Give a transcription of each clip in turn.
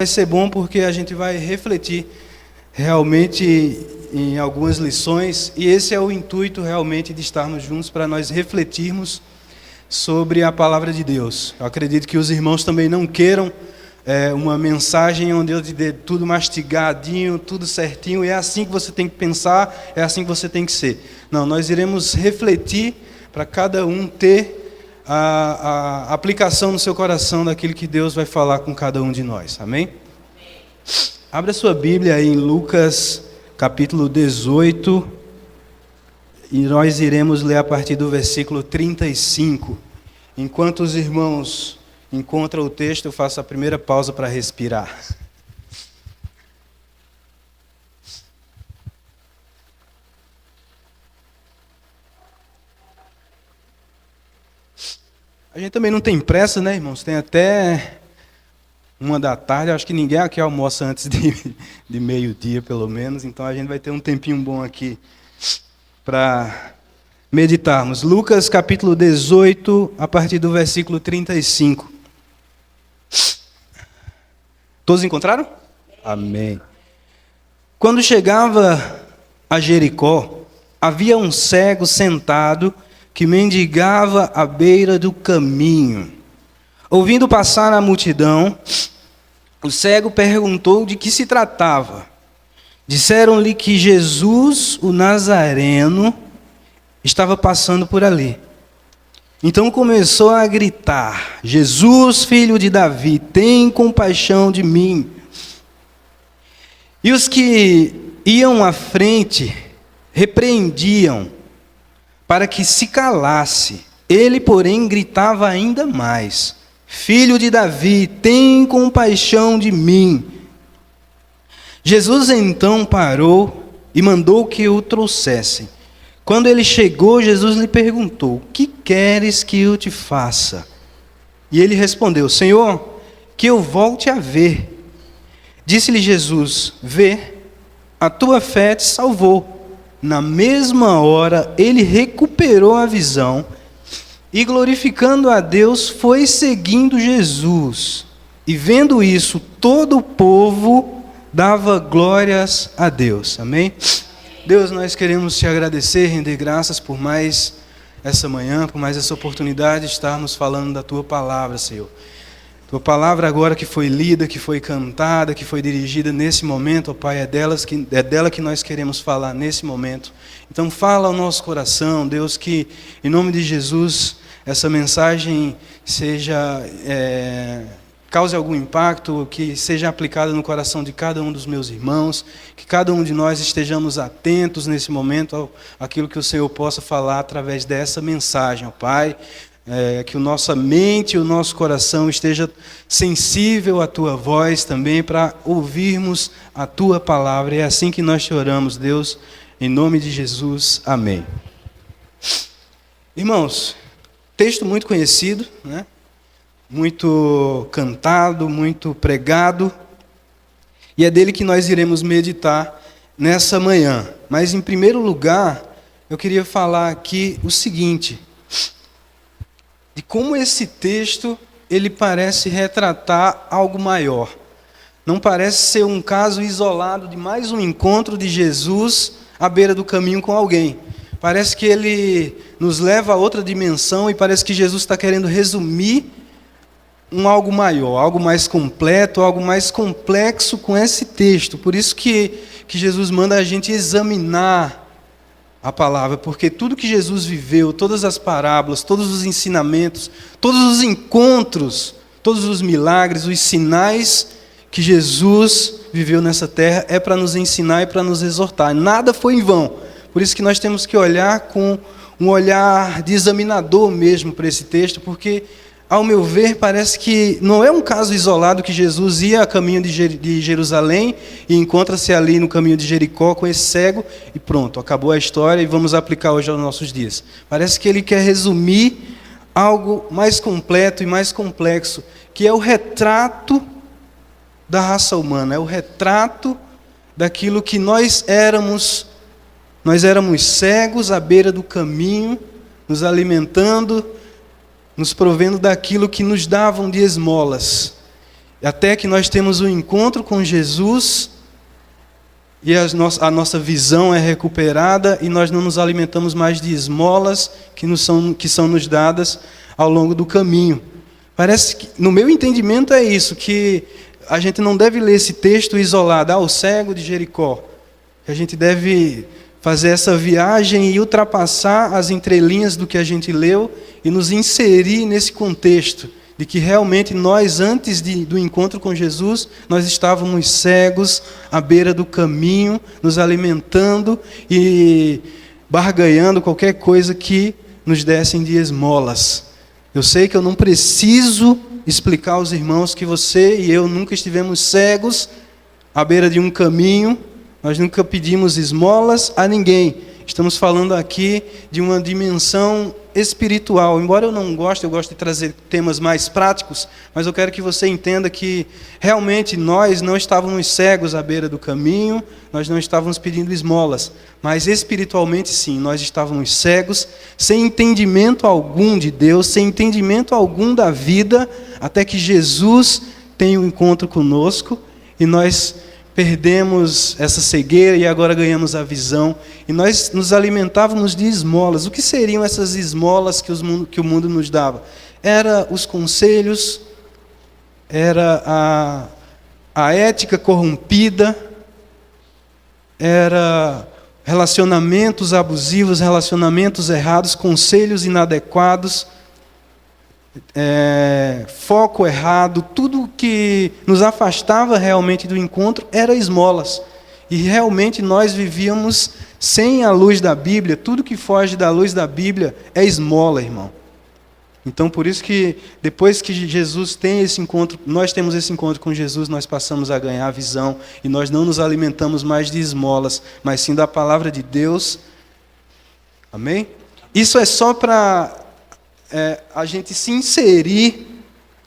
Vai ser bom porque a gente vai refletir realmente em algumas lições, e esse é o intuito realmente de estarmos juntos para nós refletirmos sobre a palavra de Deus. Eu acredito que os irmãos também não queiram uma mensagem onde eu te dê tudo mastigadinho, tudo certinho, e é assim que você tem que pensar, é assim que você tem que ser. Não, nós iremos refletir para cada um ter a aplicação no seu coração daquilo que Deus vai falar com cada um de nós. Amém? Abra sua Bíblia aí em Lucas, capítulo 18, e nós iremos ler a partir do versículo 35. Enquanto os irmãos encontram o texto, eu faço a primeira pausa para respirar. A gente também não tem pressa, né, irmãos? Tem até 1h, acho que ninguém aqui almoça antes de meio-dia, pelo menos, então a gente vai ter um tempinho bom aqui para meditarmos. Lucas capítulo 18, a partir do versículo 35. Todos encontraram? Amém. Quando chegava a Jericó, havia um cego sentado que mendigava à beira do caminho. Ouvindo passar a multidão, o cego perguntou de que se tratava. Disseram-lhe que Jesus, o Nazareno, estava passando por ali. Então começou a gritar: Jesus, filho de Davi, tem compaixão de mim. E os que iam à frente repreendiam para que se calasse. Ele, porém, gritava ainda mais: Filho de Davi, tem compaixão de mim. Jesus então parou e mandou que o trouxessem. Quando ele chegou, Jesus lhe perguntou: O que queres que eu te faça? E ele respondeu: Senhor, que eu volte a ver. Disse-lhe Jesus: Vê, a tua fé te salvou. Na mesma hora, ele recuperou a visão e, glorificando a Deus, foi seguindo Jesus. E vendo isso, todo o povo dava glórias a Deus. Amém? Deus, nós queremos te agradecer, render graças por mais essa manhã, por mais essa oportunidade de estarmos falando da tua palavra, Senhor. Tua palavra agora que foi lida, que foi cantada, que foi dirigida nesse momento, ó Pai, é dela que nós queremos falar nesse momento. Então fala ao nosso coração, Deus, que em nome de Jesus essa mensagem cause algum impacto, que seja aplicada no coração de cada um dos meus irmãos, que cada um de nós estejamos atentos nesse momento àquilo que o Senhor possa falar através dessa mensagem, ó Pai. Que a nossa mente e o nosso coração esteja sensível à Tua voz também, para ouvirmos a Tua palavra. É assim que nós te oramos, Deus, em nome de Jesus. Amém. Irmãos, texto muito conhecido, né? Muito cantado, muito pregado, e é dele que nós iremos meditar nessa manhã. Mas, em primeiro lugar, eu queria falar aqui o seguinte: de como esse texto ele parece retratar algo maior. Não parece ser um caso isolado de mais um encontro de Jesus à beira do caminho com alguém. Parece que ele nos leva a outra dimensão, e parece que Jesus está querendo resumir algo maior, algo mais completo, algo mais complexo com esse texto. Por isso que Jesus manda a gente examinar a palavra, porque tudo que Jesus viveu, todas as parábolas, todos os ensinamentos, todos os encontros, todos os milagres, os sinais que Jesus viveu nessa terra é para nos ensinar e para nos exortar. Nada foi em vão. Por isso que nós temos que olhar com um olhar de examinador mesmo para esse texto, porque, ao meu ver, parece que não é um caso isolado que Jesus ia a caminho de Jerusalém e encontra-se ali no caminho de Jericó com esse cego e pronto, acabou a história e vamos aplicar hoje aos nossos dias. Parece que ele quer resumir algo mais completo e mais complexo, que é o retrato da raça humana, é o retrato daquilo que nós éramos. Nós éramos cegos à beira do caminho, nos alimentando, nos provendo daquilo que nos davam de esmolas. até que nós temos um encontro com Jesus e a nossa visão é recuperada e nós não nos alimentamos mais de esmolas que são nos dadas ao longo do caminho. Parece que, no meu entendimento, é isso, que a gente não deve ler esse texto isolado, o cego de Jericó. A gente deve fazer essa viagem e ultrapassar as entrelinhas do que a gente leu e nos inserir nesse contexto de que realmente nós, antes do encontro com Jesus, nós estávamos cegos à beira do caminho, nos alimentando e barganhando qualquer coisa que nos dessem de esmolas. Eu sei que eu não preciso explicar aos irmãos que você e eu nunca estivemos cegos à beira de um caminho, nós nunca pedimos esmolas a ninguém. Estamos falando aqui de uma dimensão espiritual. Embora eu não goste, eu gosto de trazer temas mais práticos, mas eu quero que você entenda que realmente nós não estávamos cegos à beira do caminho, nós não estávamos pedindo esmolas, mas espiritualmente sim, nós estávamos cegos, sem entendimento algum de Deus, sem entendimento algum da vida, até que Jesus tem um encontro conosco e nós perdemos essa cegueira e agora ganhamos a visão. E nós nos alimentávamos de esmolas. O que seriam essas esmolas que o mundo nos dava? Era os conselhos, era a ética corrompida, era relacionamentos abusivos, relacionamentos errados, conselhos inadequados, foco errado, tudo que nos afastava realmente do encontro era esmolas. E realmente nós vivíamos sem a luz da Bíblia, tudo que foge da luz da Bíblia é esmola, irmão. Então por isso que depois que Jesus tem esse encontro, nós temos esse encontro com Jesus, nós passamos a ganhar a visão e nós não nos alimentamos mais de esmolas, mas sim da palavra de Deus. Amém? Isso é só para a gente se inserir,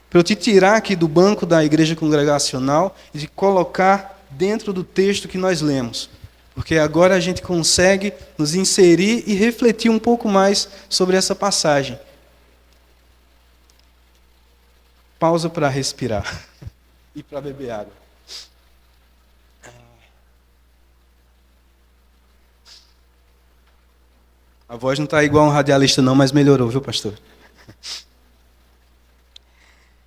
para eu te tirar aqui do banco da igreja congregacional e te colocar dentro do texto que nós lemos. Porque agora a gente consegue nos inserir e refletir um pouco mais sobre essa passagem. Pausa para respirar e para beber água. A voz não está igual a um radialista não, mas melhorou, viu, pastor?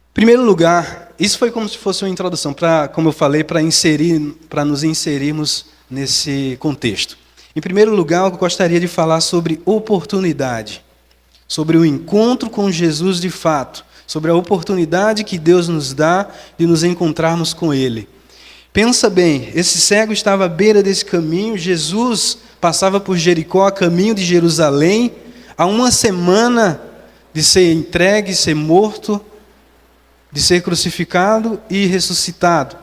Em primeiro lugar, isso foi como se fosse uma introdução, como eu falei, para nos inserirmos nesse contexto. Em primeiro lugar, eu gostaria de falar sobre oportunidade, sobre o encontro com Jesus de fato, sobre a oportunidade que Deus nos dá de nos encontrarmos com Ele. Pensa bem, esse cego estava à beira desse caminho, Jesus passava por Jericó a caminho de Jerusalém, há uma semana de ser entregue, ser morto, de ser crucificado e ressuscitado.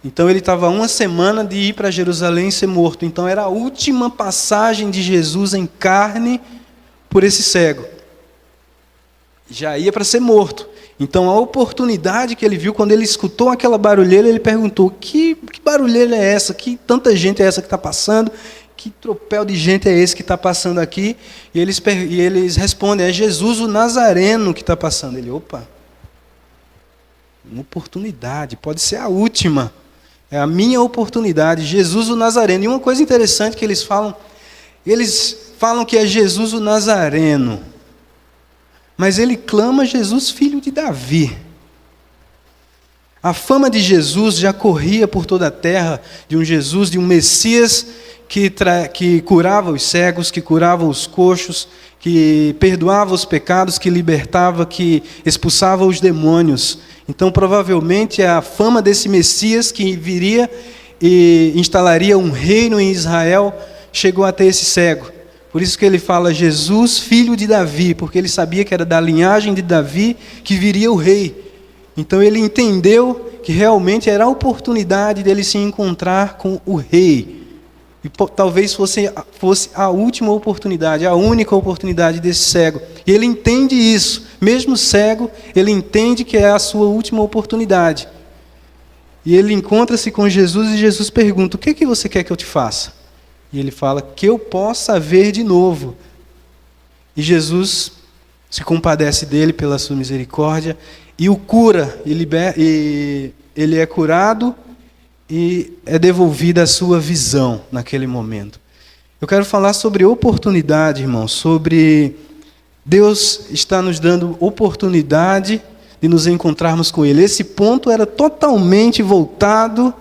Então ele estava uma semana de ir para Jerusalém e ser morto. Então era a última passagem de Jesus em carne por esse cego. Já ia para ser morto. Então a oportunidade que ele viu, quando ele escutou aquela barulheira, ele perguntou, que barulheira é essa? Que tanta gente é essa que está passando? Que tropel de gente é esse que está passando aqui? E eles respondem, é Jesus o Nazareno que está passando. Ele, opa, uma oportunidade, pode ser a última. É a minha oportunidade, Jesus o Nazareno. E uma coisa interessante que eles falam que é Jesus o Nazareno. Mas ele clama Jesus, filho de Davi. A fama de Jesus já corria por toda a terra, de um Jesus, de um Messias que curava os cegos, que curava os coxos, que perdoava os pecados, que libertava, que expulsava os demônios. Então, provavelmente, a fama desse Messias que viria e instalaria um reino em Israel chegou até esse cego. Por isso que ele fala Jesus, filho de Davi, porque ele sabia que era da linhagem de Davi que viria o rei. Então ele entendeu que realmente era a oportunidade dele se encontrar com o rei. E talvez fosse a última oportunidade, a única oportunidade desse cego. E ele entende isso. Mesmo cego, ele entende que é a sua última oportunidade. E ele encontra-se com Jesus e Jesus pergunta, o que você quer que eu te faça? E ele fala, que eu possa ver de novo. E Jesus se compadece dele pela sua misericórdia e o cura, e ele é curado e é devolvida a sua visão naquele momento. Eu quero falar sobre oportunidade, irmãos, sobre Deus está nos dando oportunidade de nos encontrarmos com Ele. Esse ponto era totalmente voltado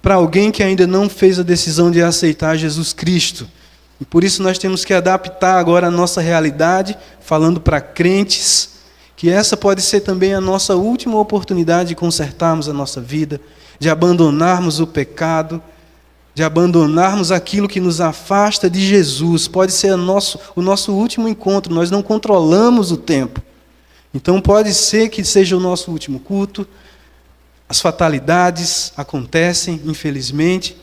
para alguém que ainda não fez a decisão de aceitar Jesus Cristo. E por isso nós temos que adaptar agora a nossa realidade, falando para crentes, que essa pode ser também a nossa última oportunidade de consertarmos a nossa vida, de abandonarmos o pecado, de abandonarmos aquilo que nos afasta de Jesus. Pode ser o nosso último encontro, nós não controlamos o tempo. Então pode ser que seja o nosso último culto, as fatalidades acontecem, infelizmente,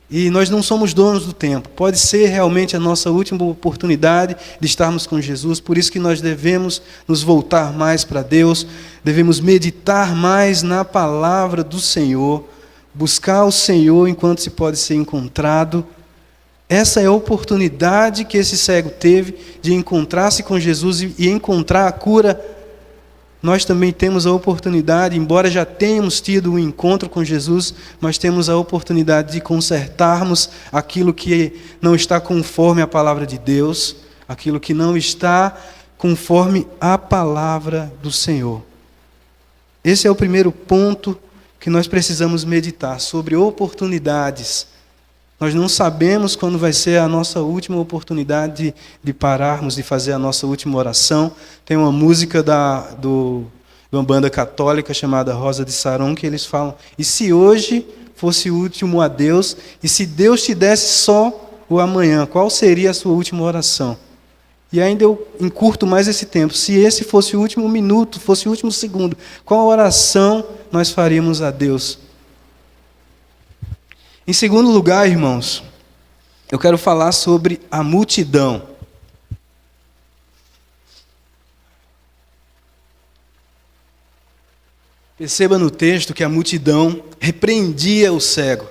e nós não somos donos do tempo. Pode ser realmente a nossa última oportunidade de estarmos com Jesus, por isso que nós devemos nos voltar mais para Deus, devemos meditar mais na palavra do Senhor, buscar o Senhor enquanto se pode ser encontrado. Essa é a oportunidade que esse cego teve de encontrar-se com Jesus e encontrar a cura. Nós também temos a oportunidade, embora já tenhamos tido um encontro com Jesus, mas temos a oportunidade de consertarmos aquilo que não está conforme a palavra de Deus, aquilo que não está conforme a palavra do Senhor. Esse é o primeiro ponto que nós precisamos meditar, sobre oportunidades. Nós não sabemos quando vai ser a nossa última oportunidade de pararmos, de fazer a nossa última oração. Tem uma música de uma banda católica chamada Rosa de Saron, que eles falam: e se hoje fosse o último adeus, e se Deus te desse só o amanhã, qual seria a sua última oração? E ainda eu encurto mais esse tempo. Se esse fosse o último minuto, fosse o último segundo, qual oração nós faríamos a Deus? Em segundo lugar, irmãos, eu quero falar sobre a multidão. Perceba no texto que a multidão repreendia o cego.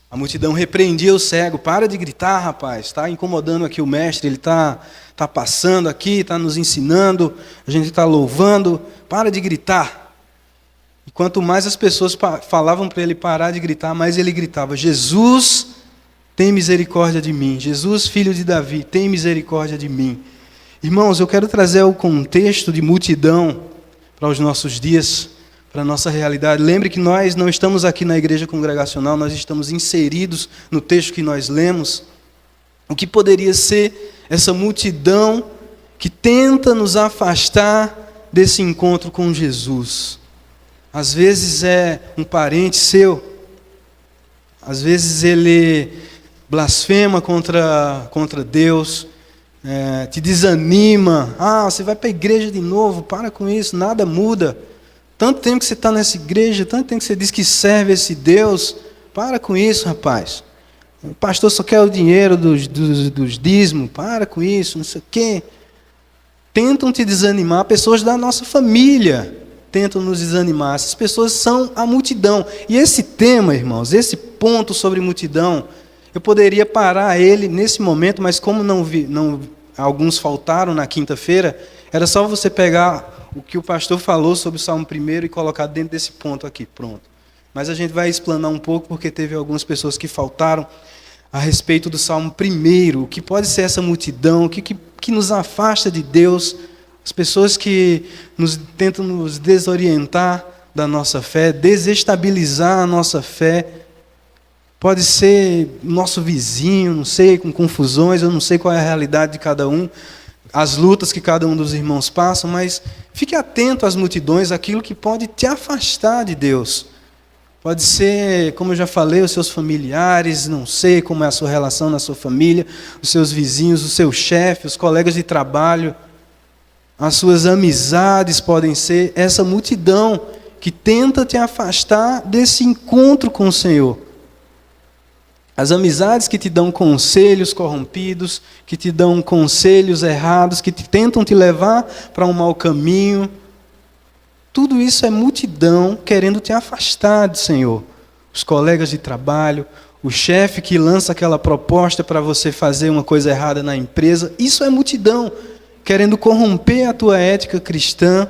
A multidão repreendia o cego. Para de gritar, rapaz. Está incomodando aqui o mestre. Ele está passando aqui, está nos ensinando. A gente está louvando. Para de gritar. E quanto mais as pessoas falavam para ele parar de gritar, mais ele gritava: Jesus, tem misericórdia de mim. Jesus, filho de Davi, tem misericórdia de mim. Irmãos, eu quero trazer o contexto de multidão para os nossos dias, para a nossa realidade. Lembre que nós não estamos aqui na igreja congregacional, nós estamos inseridos no texto que nós lemos. O que poderia ser essa multidão que tenta nos afastar desse encontro com Jesus? Às vezes é um parente seu, às vezes ele blasfema contra Deus, te desanima. Você vai para a igreja de novo, para com isso, nada muda. Tanto tempo que você está nessa igreja, tanto tempo que você diz que serve esse Deus, para com isso, rapaz. O pastor só quer o dinheiro dos dízimos, para com isso, não sei o quê. Tentam te desanimar, pessoas da nossa família tentam nos desanimar. Essas pessoas são a multidão. E esse tema, irmãos, esse ponto sobre multidão, eu poderia parar ele nesse momento, mas como alguns faltaram na quinta-feira, era só você pegar o que o pastor falou sobre o Salmo 1 e colocar dentro desse ponto aqui, pronto. Mas a gente vai explanar um pouco, porque teve algumas pessoas que faltaram a respeito do Salmo 1, o que pode ser essa multidão, o que nos afasta de Deus, as pessoas que tentam nos desorientar da nossa fé, desestabilizar a nossa fé. Pode ser nosso vizinho, não sei, com confusões, eu não sei qual é a realidade de cada um, as lutas que cada um dos irmãos passam, mas fique atento às multidões, aquilo que pode te afastar de Deus. Pode ser, como eu já falei, os seus familiares, não sei como é a sua relação na sua família, os seus vizinhos, o seu chefe, os colegas de trabalho. As suas amizades podem ser essa multidão que tenta te afastar desse encontro com o Senhor. As amizades que te dão conselhos corrompidos, que te dão conselhos errados, que tentam te levar para um mau caminho. Tudo isso é multidão querendo te afastar do Senhor. Os colegas de trabalho, o chefe que lança aquela proposta para você fazer uma coisa errada na empresa, isso é multidão querendo corromper a tua ética cristã.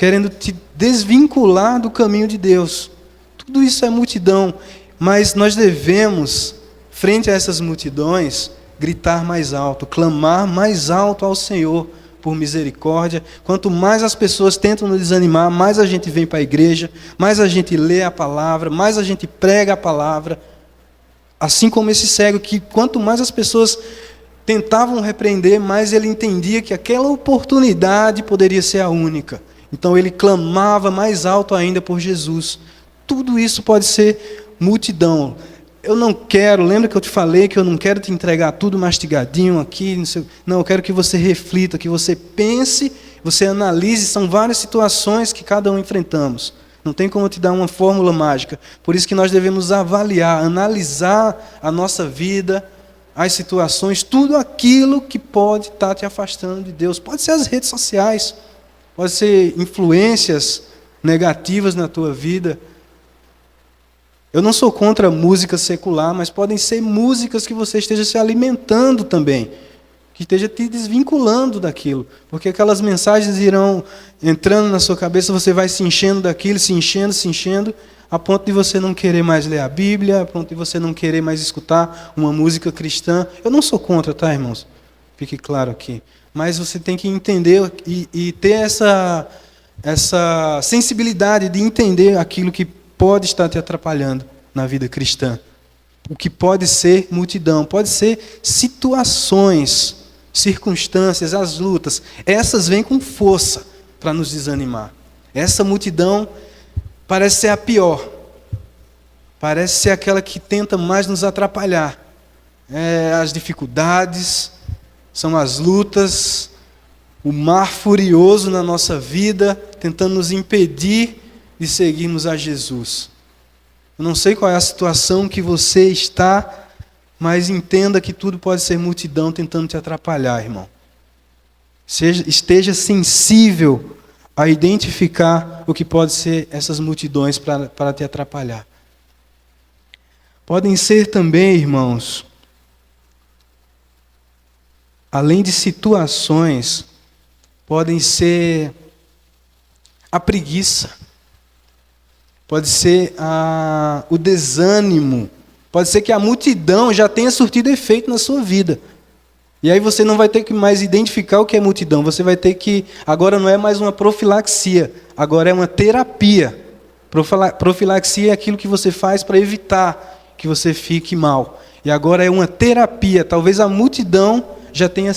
querendo te desvincular do caminho de Deus. Tudo isso é multidão, mas nós devemos, frente a essas multidões, gritar mais alto, clamar mais alto ao Senhor por misericórdia. Quanto mais as pessoas tentam nos desanimar, mais a gente vem para a igreja, mais a gente lê a palavra, mais a gente prega a palavra. Assim como esse cego, que quanto mais as pessoas tentavam repreender, mais ele entendia que aquela oportunidade poderia ser a única. Então ele clamava mais alto ainda por Jesus. Tudo isso pode ser multidão. Eu não quero, lembra que eu te falei que eu não quero te entregar tudo mastigadinho aqui, não, eu quero que você reflita, que você pense, você analise, são várias situações que cada um enfrentamos. Não tem como eu te dar uma fórmula mágica. Por isso que nós devemos avaliar, analisar a nossa vida, as situações, tudo aquilo que pode estar te afastando de Deus. Pode ser as redes sociais, pode ser influências negativas na tua vida. Eu não sou contra música secular, mas podem ser músicas que você esteja se alimentando também, que esteja te desvinculando daquilo, porque aquelas mensagens irão entrando na sua cabeça, você vai se enchendo daquilo, se enchendo, a ponto de você não querer mais ler a Bíblia, a ponto de você não querer mais escutar uma música cristã. Eu não sou contra, tá, irmãos? Fique claro aqui. Mas você tem que entender e ter essa sensibilidade de entender aquilo que pode estar te atrapalhando na vida cristã. O que pode ser multidão, pode ser situações, circunstâncias, as lutas. Essas vêm com força para nos desanimar. Essa multidão parece ser a pior. Parece ser aquela que tenta mais nos atrapalhar. As dificuldades, são as lutas, o mar furioso na nossa vida, tentando nos impedir de seguirmos a Jesus. Eu não sei qual é a situação que você está, mas entenda que tudo pode ser multidão tentando te atrapalhar, irmão. Esteja sensível a identificar o que pode ser essas multidões para te atrapalhar. Podem ser também, irmãos, além de situações, podem ser a preguiça, pode ser o desânimo, pode ser que a multidão já tenha surtido efeito na sua vida. E aí você não vai ter que mais identificar o que é multidão, você vai ter que, agora não é mais uma profilaxia, agora é uma terapia. Profilaxia é aquilo que você faz para evitar que você fique mal. E agora é uma terapia, talvez a multidão já tenha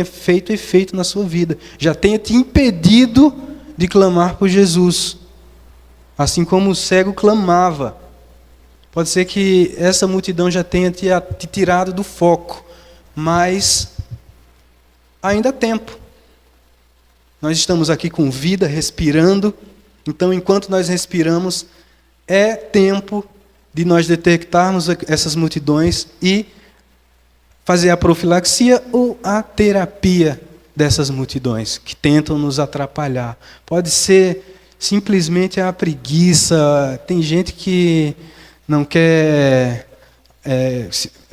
feito efeito na sua vida, já tenha te impedido de clamar por Jesus. Assim como o cego clamava. Pode ser que essa multidão já tenha te tirado do foco, mas ainda há tempo. Nós estamos aqui com vida, respirando, então enquanto nós respiramos, é tempo de nós detectarmos essas multidões e fazer a profilaxia ou a terapia dessas multidões que tentam nos atrapalhar. Pode ser simplesmente a preguiça. Tem gente que não quer...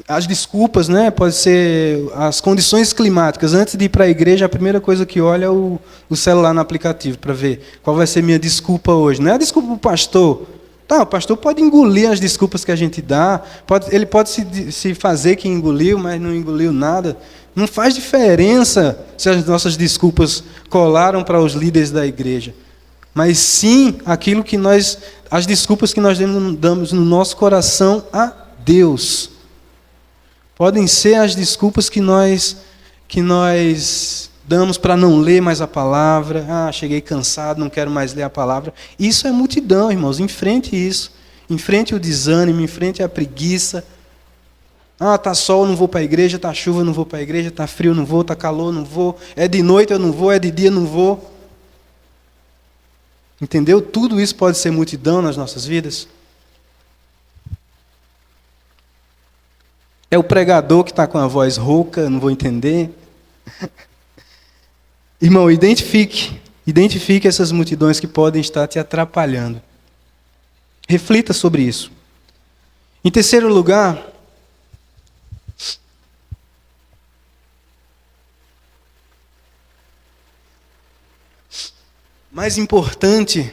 as desculpas, né? Pode ser as condições climáticas. Antes de ir para a igreja, a primeira coisa que olha é o celular no aplicativo, para ver qual vai ser minha desculpa hoje. Não é a desculpa para o pastor. Tá, o pastor pode engolir as desculpas que a gente dá, ele pode se fazer que engoliu, mas não engoliu nada. Não faz diferença se as nossas desculpas colaram para os líderes da igreja. Mas sim as desculpas que nós damos no nosso coração a Deus. Podem ser as desculpas que nós damos para não ler mais a palavra. Cheguei cansado, não quero mais ler a palavra. Isso é multidão, irmãos. Enfrente isso. Enfrente o desânimo, enfrente a preguiça. Tá sol, não vou para a igreja. Tá chuva, não vou para a igreja. Tá frio, não vou. Tá calor, não vou. É de noite, eu não vou. É de dia, não vou. Entendeu? Tudo isso pode ser multidão nas nossas vidas. É o pregador que está com a voz rouca, não vou entender. Irmão, identifique essas multidões que podem estar te atrapalhando. Reflita sobre isso. Em terceiro lugar, mais importante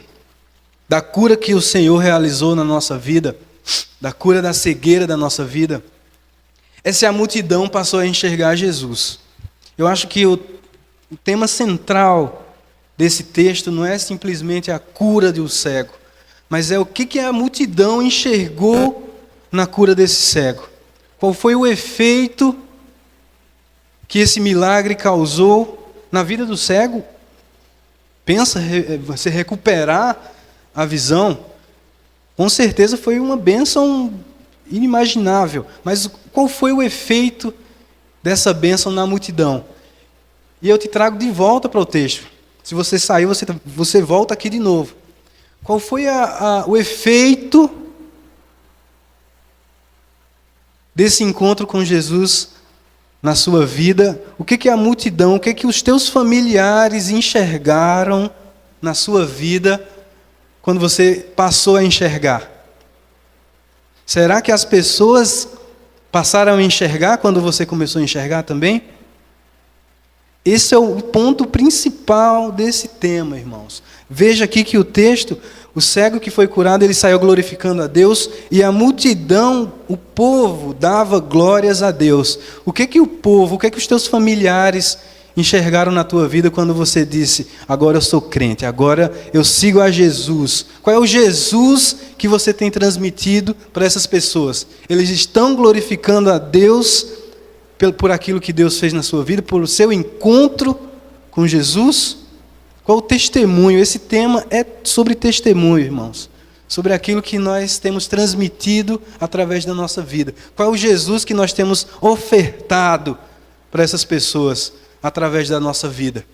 da cura que o Senhor realizou na nossa vida, da cura da cegueira da nossa vida, é se a multidão passou a enxergar Jesus. Eu acho que o tema central desse texto não é simplesmente a cura do cego, mas é o que a multidão enxergou na cura desse cego. Qual foi o efeito que esse milagre causou na vida do cego? Pensa, você recuperar a visão, com certeza foi uma bênção inimaginável. Mas qual foi o efeito dessa bênção na multidão? E eu te trago de volta para o texto. Se você saiu, você volta aqui de novo. Qual foi o efeito desse encontro com Jesus na sua vida? O que a multidão, o que os teus familiares enxergaram na sua vida quando você passou a enxergar? Será que as pessoas passaram a enxergar quando você começou a enxergar também? Esse é o ponto principal desse tema, irmãos. Veja aqui que o texto, o cego que foi curado, ele saiu glorificando a Deus, e a multidão, o povo, dava glórias a Deus. O que o povo, o que os teus familiares enxergaram na tua vida quando você disse: agora eu sou crente, agora eu sigo a Jesus? Qual é o Jesus que você tem transmitido para essas pessoas? Eles estão glorificando a Deus por aquilo que Deus fez na sua vida, por o seu encontro com Jesus? Qual o testemunho? Esse tema é sobre testemunho, irmãos. Sobre aquilo que nós temos transmitido através da nossa vida. Qual é o Jesus que nós temos ofertado para essas pessoas através da nossa vida?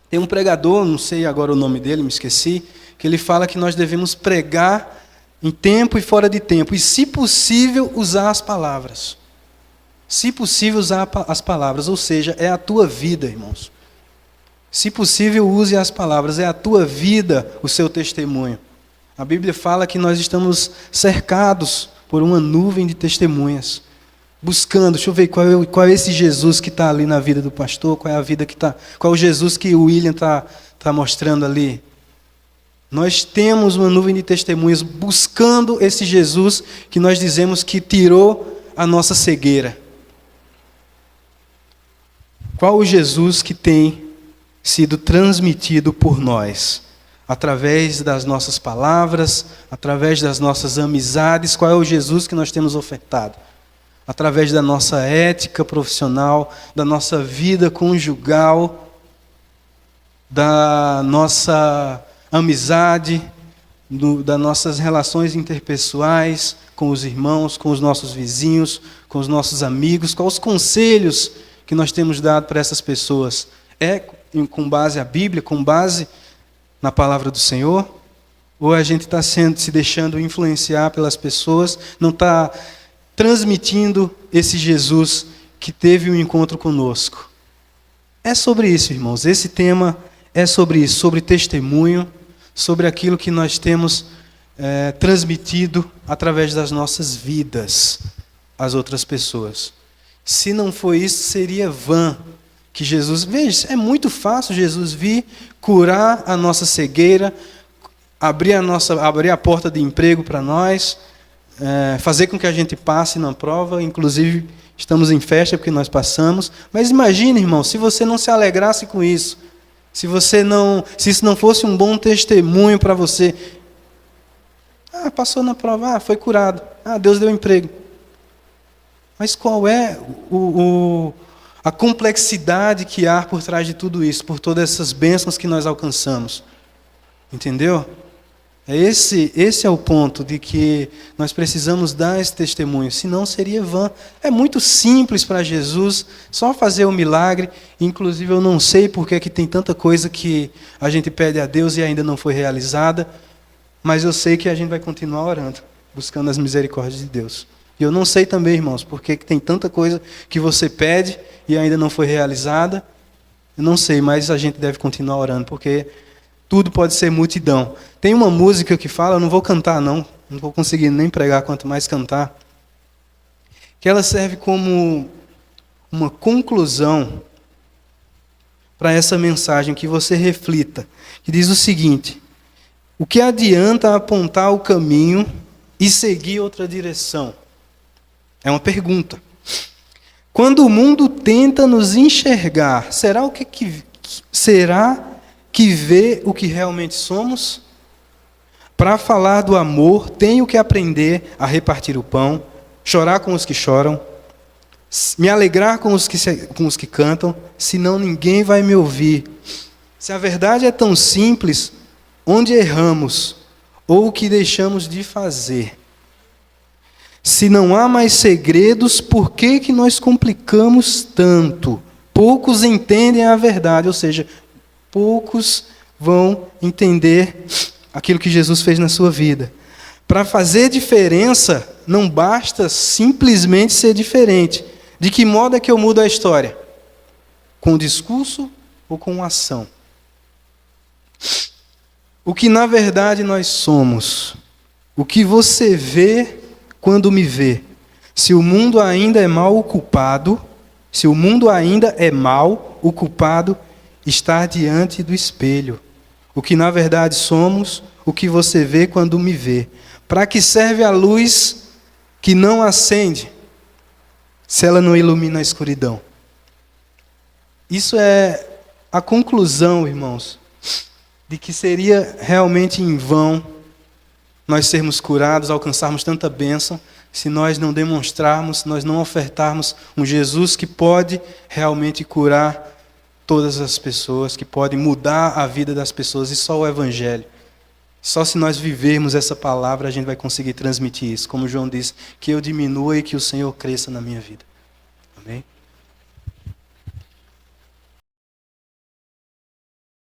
Tem um pregador, não sei agora o nome dele, me esqueci, que ele fala que nós devemos pregar em tempo e fora de tempo. E, se possível, usar as palavras. Se possível, usar as palavras, ou seja, é a tua vida, irmãos. Se possível, use as palavras, é a tua vida, o seu testemunho. A Bíblia fala que nós estamos cercados por uma nuvem de testemunhas, buscando, deixa eu ver qual é esse Jesus que está ali na vida do pastor, qual é o Jesus que o William está mostrando ali. Nós temos uma nuvem de testemunhas buscando esse Jesus que nós dizemos que tirou a nossa cegueira. Qual o Jesus que tem sido transmitido por nós? Através das nossas palavras, através das nossas amizades, qual é o Jesus que nós temos ofertado? Através da nossa ética profissional, da nossa vida conjugal, da nossa amizade, das nossas relações interpessoais com os irmãos, com os nossos vizinhos, com os nossos amigos. Quais os conselhos que nós temos dado para essas pessoas? É com base na Bíblia, com base na palavra do Senhor? Ou a gente está se deixando influenciar pelas pessoas, não está transmitindo esse Jesus que teve um encontro conosco? É sobre isso, irmãos. Esse tema é sobre isso, sobre testemunho, sobre aquilo que nós temos transmitido através das nossas vidas às outras pessoas. Se não for isso, seria vã que Jesus... Veja, é muito fácil Jesus vir curar a nossa cegueira, abrir a porta de emprego para nós, fazer com que a gente passe na prova, inclusive estamos em festa porque nós passamos. Mas imagine, irmão, se você não se alegrasse com isso, se isso não fosse um bom testemunho para você. Passou na prova, foi curado, Deus deu emprego. Mas qual é a complexidade que há por trás de tudo isso, por todas essas bênçãos que nós alcançamos? Entendeu? Esse é o ponto de que nós precisamos dar esse testemunho, senão seria vã. É muito simples para Jesus só fazer o milagre. Inclusive eu não sei porque que tem tanta coisa que a gente pede a Deus e ainda não foi realizada, mas eu sei que a gente vai continuar orando, buscando as misericórdias de Deus. E eu não sei também, irmãos, porque que tem tanta coisa que você pede e ainda não foi realizada. Eu não sei, mas a gente deve continuar orando, porque tudo pode ser multidão. Tem uma música que fala, eu não vou cantar não vou conseguir nem pregar, quanto mais cantar, que ela serve como uma conclusão para essa mensagem, que você reflita, que diz o seguinte: o que adianta apontar o caminho e seguir outra direção? É uma pergunta. Quando o mundo tenta nos enxergar, será que vê o que realmente somos? Para falar do amor, tenho que aprender a repartir o pão, chorar com os que choram, me alegrar com os que cantam, senão ninguém vai me ouvir. Se a verdade é tão simples, onde erramos ou o que deixamos de fazer? Se não há mais segredos, por que nós complicamos tanto? Poucos entendem a verdade, ou seja, poucos vão entender aquilo que Jesus fez na sua vida. Para fazer diferença, não basta simplesmente ser diferente. De que modo é que eu mudo a história? Com discurso ou com ação? O que na verdade nós somos? O que você vê quando me vê? Se o mundo ainda é mal, o culpado está diante do espelho. O que na verdade somos, o que você vê quando me vê. Para que serve a luz que não acende, se ela não ilumina a escuridão? Isso é a conclusão, irmãos, de que seria realmente em vão nós sermos curados, alcançarmos tanta bênção, se nós não demonstrarmos, se nós não ofertarmos um Jesus que pode realmente curar todas as pessoas, que pode mudar a vida das pessoas, e só o Evangelho. Só se nós vivermos essa palavra, a gente vai conseguir transmitir isso. Como João disse, que eu diminua e que o Senhor cresça na minha vida. Amém?